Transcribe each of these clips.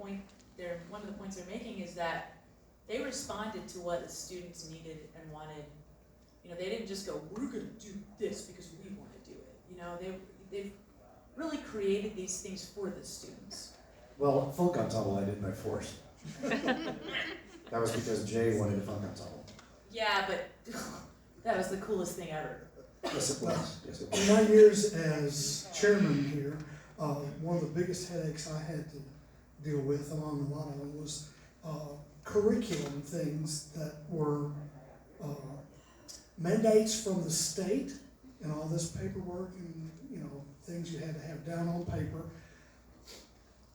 one of the points they're making is that they responded to what the students needed and wanted. You know, they didn't just go, we're gonna do this because we wanna do it. You know, they've really created these things for the students. Well, folk ensemble I did by force. That was because Jay wanted a folk ensemble. Yeah, but that was the coolest thing ever. Yes, it was. Yes, it In was. my years as chairman here, one of the biggest headaches I had to deal with, among a lot of them, was curriculum things that were mandates from the state and all this paperwork and, you know, things you had to have down on paper.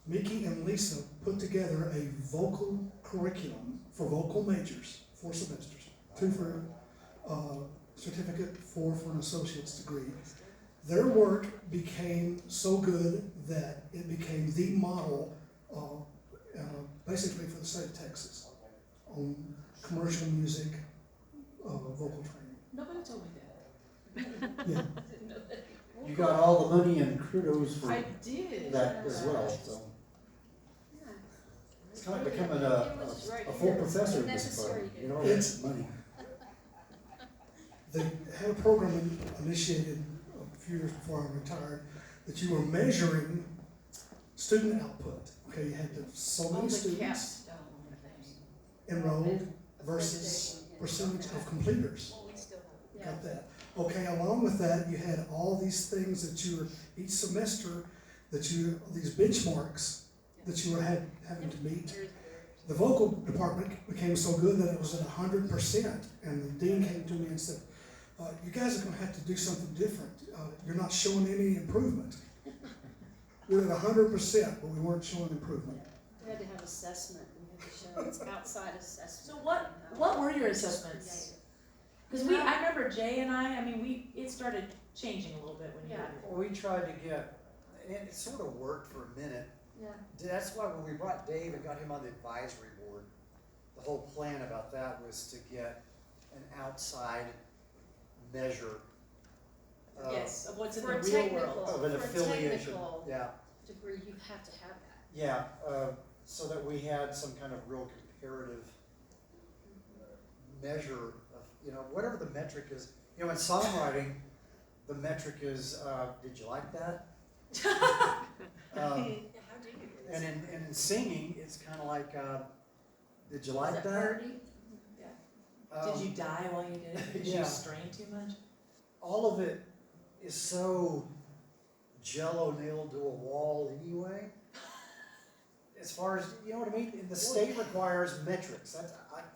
Mickey and Lisa put together a vocal curriculum for vocal majors, 4 semesters, 2 for certificate, 4 for an associate's degree. Their work became so good that it became the model basically for the state of Texas on commercial music vocal training. Nobody told me that. Yeah. I didn't know that. You got all the money and kudos for I did. that as well, so. It's kind of becoming a full It was professor at this necessary. point. You know, It's- it's money. They had a program initiated a few years before I retired that you were measuring student output. Okay, you had so On many the students capstone thing. enrolled versus percentage of completers. Well, we still have. Got that? Okay, along with that, you had all these things that you were, each semester, these benchmarks that you were having to meet. The vocal department became so good that it was at 100%, and the dean came to me and said, you guys are gonna have to do something different. You're not showing any improvement. We're at 100%, but we weren't showing improvement. We had to have assessment, we had to show it's outside assessment. So what were your assessments? Because I remember Jay and I mean, it started changing a little bit when you Yeah. were. Well, we tried to get, and it sort of worked for a minute. Yeah. That's why when we brought Dave and got him on the advisory board, the whole plan about that was to get an outside measure of, Yes, of what's in For the a real technical- world. of an For a affiliation. technical- Yeah, Degree, you have to have that. yeah, so that we had some kind of real comparative measure of, you know, whatever the metric is. You know, in songwriting, the metric is, did you like that? How do you? And in singing, it's kind of like, did you like Is it that? 30? Did you die while you did it? Did yeah. you strain too much? All of it is so jello nailed to a wall anyway. As far as, you know what I mean? And the state requires metrics,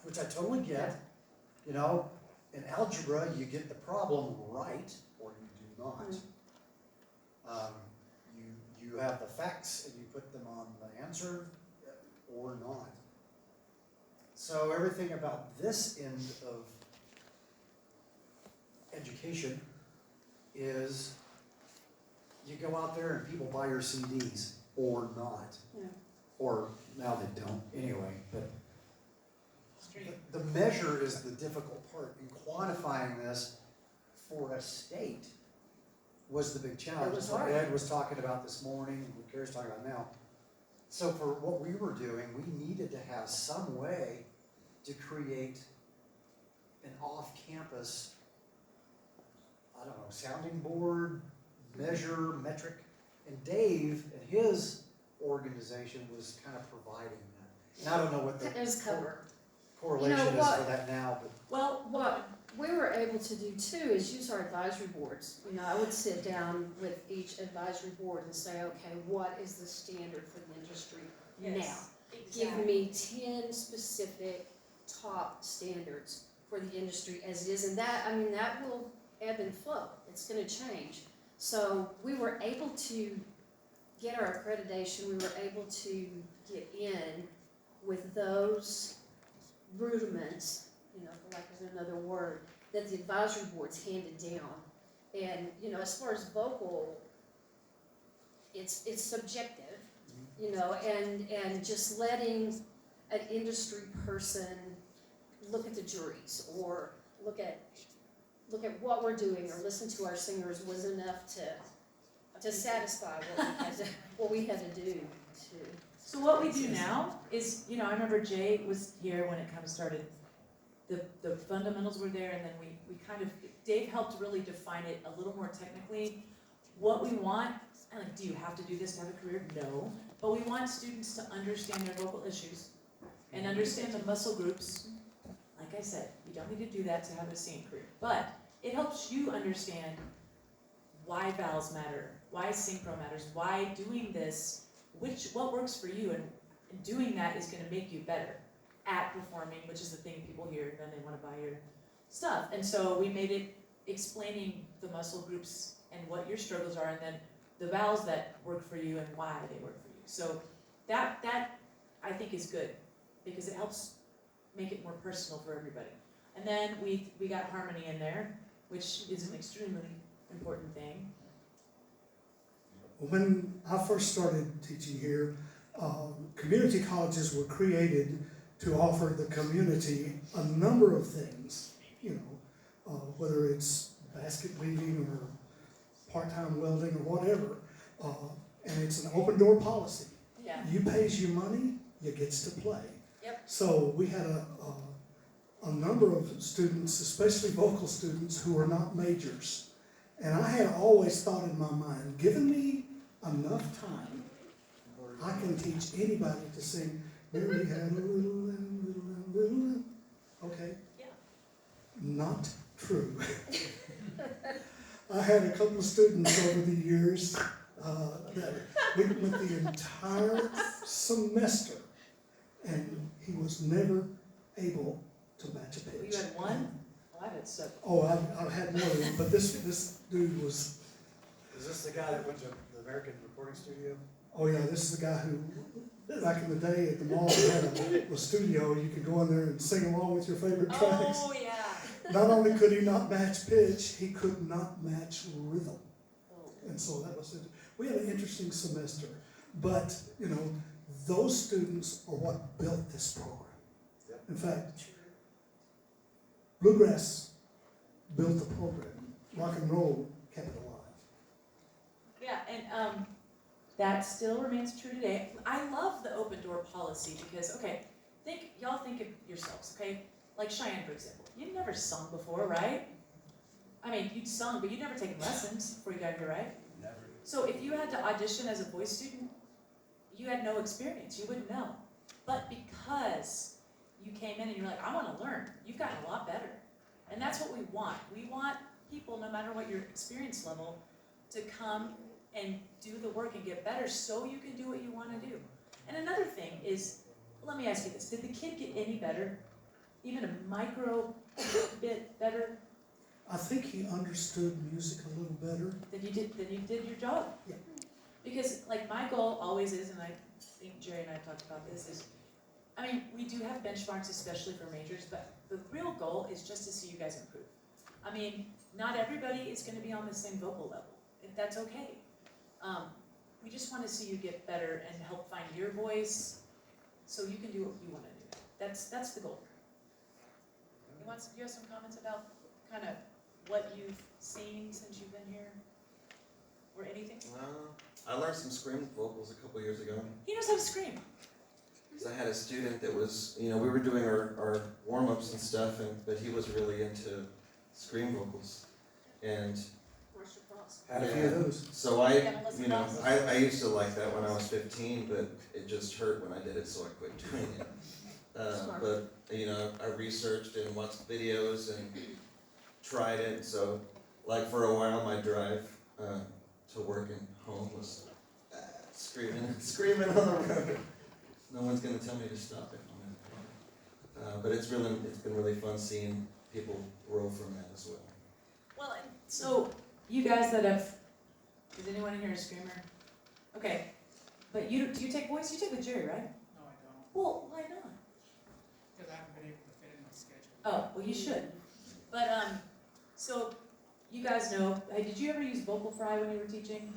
which I totally get. You know, in algebra, you get the problem right, or you do not. You have the facts and you put them on the answer, or not. So everything about this end of education is you go out there and people buy your CDs, or not. Yeah. Or now they don't anyway, but The measure is the difficult part, and quantifying this for a state was the big challenge. It was That's what hard. Ed was talking about this morning, and what Gary's talking about now. So for what we were doing, we needed to have some way to create an off-campus, I don't know, sounding board, measure, metric. And Dave and his organization was kind of providing that. And I don't know what the It was covered. correlation You know is what? for that now, but Well, What we were able to do too is use our advisory boards. You know, I would sit down with each advisory board and say, okay, what is the standard for the industry now? Give me 10 specific top standards for the industry as it is, and that, I mean, that will ebb and flow. It's gonna change. So we were able to get our accreditation, we were able to get in with those rudiments, you know, for lack of another word, that the advisory boards handed down. And, you know, as far as vocal, it's subjective, you know, and just letting an industry person look at the juries or look at what we're doing or listen to our singers was enough to satisfy what we had to do to. So what we do now is, I remember Jay was here when it kind of started. The fundamentals were there, and then we kind of, Dave helped really define it a little more technically. What we want, and like, do you have to do this to have a career? No. But we want students to understand their vocal issues and understand the muscle groups. Like I said, you don't need to do that to have a singing career. But it helps you understand why vowels matter, why synchro matters, why doing this, what works for you, and doing that is gonna make you better at performing, which is the thing people hear, then they wanna buy your stuff. And so we made it explaining the muscle groups and what your struggles are, and then the vowels that work for you and why they work for you. So that I think is good, because it helps make it more personal for everybody. And then we got harmony in there, which is an extremely important thing. When I first started teaching here, community colleges were created to offer the community a number of things, whether it's basket weaving or part-time welding or whatever, and it's an open door policy. Yeah. You pays you money, you gets to play. Yep. So we had a number of students, especially vocal students, who were not majors. And I had always thought in my mind, given me enough time, I can teach anybody to sing, Mary had a little and little and little. Okay? Yeah. Not true. I had a couple of students over the years that we went the entire semester, and he was never able to match a pitch. You had one? Oh, I had several. Oh, I've had more than one, but this dude was, Is this the guy that went to the American Recording Studio? oh yeah, this is the guy who, back in the day at the mall, we had a studio, you could go in there and sing along with your favorite tracks. Oh, yeah. Not only could he not match pitch, he could not match rhythm. Oh. And so that was it. We had an interesting semester, but, those students are what built this program. Yep. In fact, bluegrass built the program. Rock and roll kept it alive. Yeah, and that still remains true today. I love the open door policy because, y'all think of yourselves, okay? Like Cheyenne, for example. You'd never sung before, right? I mean, you'd sung, but you'd never taken lessons before you got here, right? Never. So if you had to audition as a voice student, you had no experience, you wouldn't know. But because you came in and you're like, I want to learn, you've gotten a lot better. And that's what we want. We want people, no matter what your experience level, to come and do the work and get better so you can do what you want to do. And another thing is, let me ask you this, did the kid get any better? Even a micro bit better I think he understood music a little better. than you did your job? Yeah. Because like my goal always is, and I think Jerry and I talked about this, is, we do have benchmarks, especially for majors, but the real goal is just to see you guys improve. Not everybody is going to be on the same vocal level. That's okay. We just want to see you get better and help find your voice so you can do what you want to do. That's the goal. You have some comments about kind of what you've seen since you've been here? Or anything? I learned some scream vocals a couple years ago. He knows how to scream. Because I had a student that was, we were doing our warm-ups and stuff, but he was really into scream vocals. And Marshall Cross. Had a few of those. so I used to like that when I was 15, but it just hurt when I did it, so I quit doing it. But, I researched and watched videos and tried it. So, like for a while, my drive to work and home was screaming on the road. No one's gonna tell me to stop if I'm in the car. But it's been really fun seeing people grow from that as well. Well, and so you guys that have, is anyone in here a screamer? Okay, but do you take voice? You take with Jerry, right? No, I don't, Well, why not? because I haven't been able to fit in my schedule. Oh, well, you should. But so you guys know. Hey, did you ever use Vocal Fry when you were teaching?